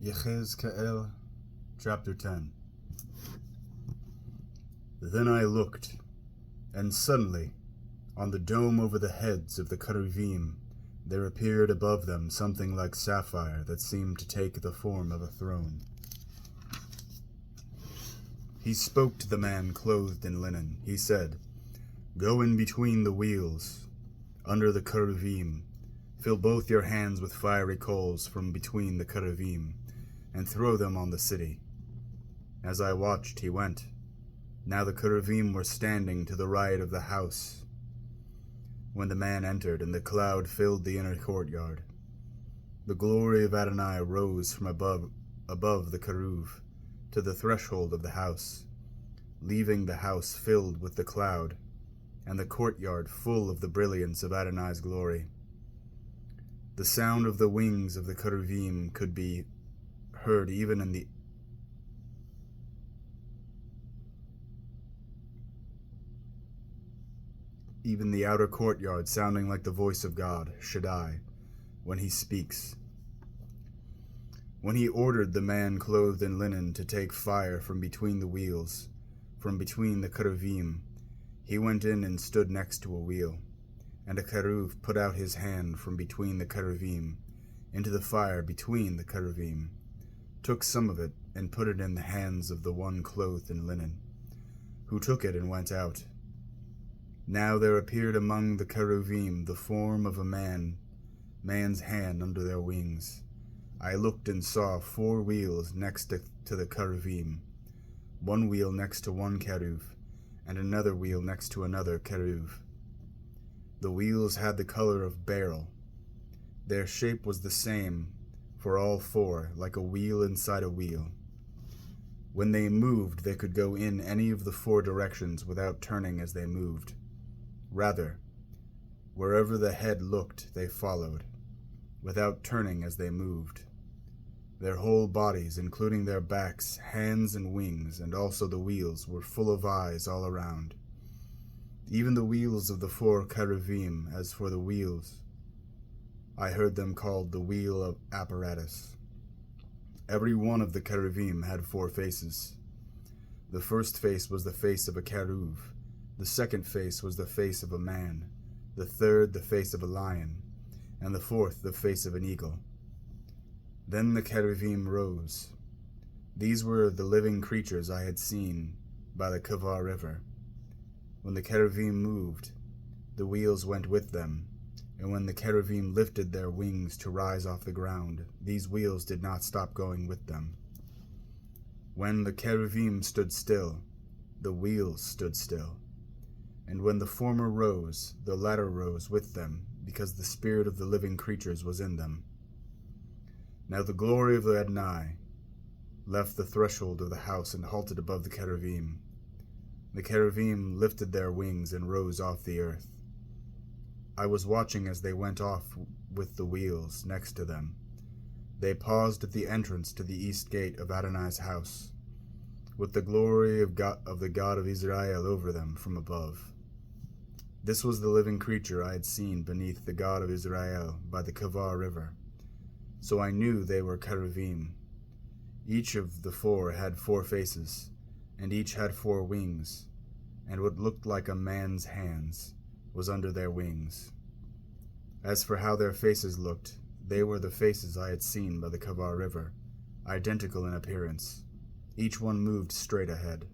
Yechezk'el, chapter 10. Then I looked, and suddenly, on the dome over the heads of the keruvim, there appeared above them something like sapphire that seemed to take the form of a throne. He spoke to the man clothed in linen. He said, "Go in between the wheels, under the keruvim. Fill both your hands with fiery coals from between the keruvim, and throw them on the city." As I watched, he went. Now the keruvim were standing to the right of the house when the man entered, and the cloud filled the inner courtyard. The glory of Adonai rose from above the keruv to the threshold of the house, leaving the house filled with the cloud, and the courtyard full of the brilliance of Adonai's glory. The sound of the wings of the keruvim could be heard even in the outer courtyard, sounding like the voice of God, Shaddai, when he speaks. When he ordered the man clothed in linen to take fire from between the wheels, from between the keruvim, he went in and stood next to a wheel, and a keruv put out his hand from between the keruvim into the fire between the keruvim, took some of it and put it in the hands of the one clothed in linen, who took it and went out. Now there appeared among the keruvim the form of a man's hand under their wings. I looked and saw 4 wheels next to the keruvim, one wheel next to one keruv, and another wheel next to another keruv. The wheels had the color of beryl. Their shape was the same for all 4, like a wheel inside a wheel. When they moved, they could go in any of the 4 directions without turning as they moved. Rather, wherever the head looked, they followed, without turning as they moved. Their whole bodies, including their backs, hands, and wings, and also the wheels, were full of eyes all around. Even the wheels of the 4 keruvim, as for the wheels, I heard them called the wheel of apparatus. Every one of the keruvim had 4 faces. The first face was the face of a keruv. The second face was the face of a man, the third the face of a lion, and the fourth the face of an eagle. Then the keruvim rose. These were the living creatures I had seen by the Kavar river. When the keruvim moved, the wheels went with them, and when the keruvim lifted their wings to rise off the ground, these wheels did not stop going with them. When the keruvim stood still, the wheels stood still. And when the former rose, the latter rose with them, because the spirit of the living creatures was in them. Now the glory of the Adonai left the threshold of the house and halted above the keruvim. The keruvim lifted their wings and rose off the earth. I was watching as they went off with the wheels next to them. They paused at the entrance to the east gate of Adonai's house, with the glory of the God of Israel over them from above. This was the living creature I had seen beneath the God of Israel by the Kavar river. So I knew they were keruvim. Each of the 4 had 4 faces, and each had 4 wings, and what looked like a man's hands was under their wings. As for how their faces looked, they were the faces I had seen by the Kavar river, identical in appearance. Each one moved straight ahead.